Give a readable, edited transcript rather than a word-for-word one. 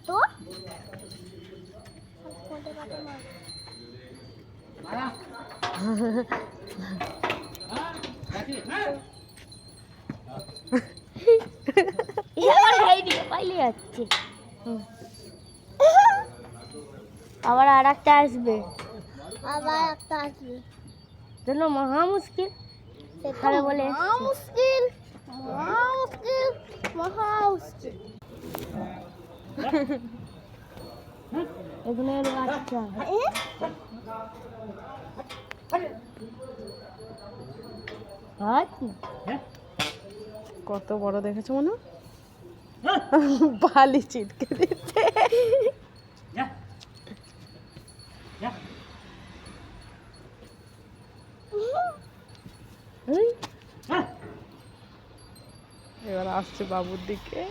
তো পাইলে যাচ্ছে আবার আর একটা আসবে জন্য মহা মুশকিল সেখানে বলে মুশকিল মহা মুশকিল এগুলো বাচ্চা কত বড় দেখেছো মনে বালি চিটকে দিচ্ছে এবার আসছে বাবুর দিকে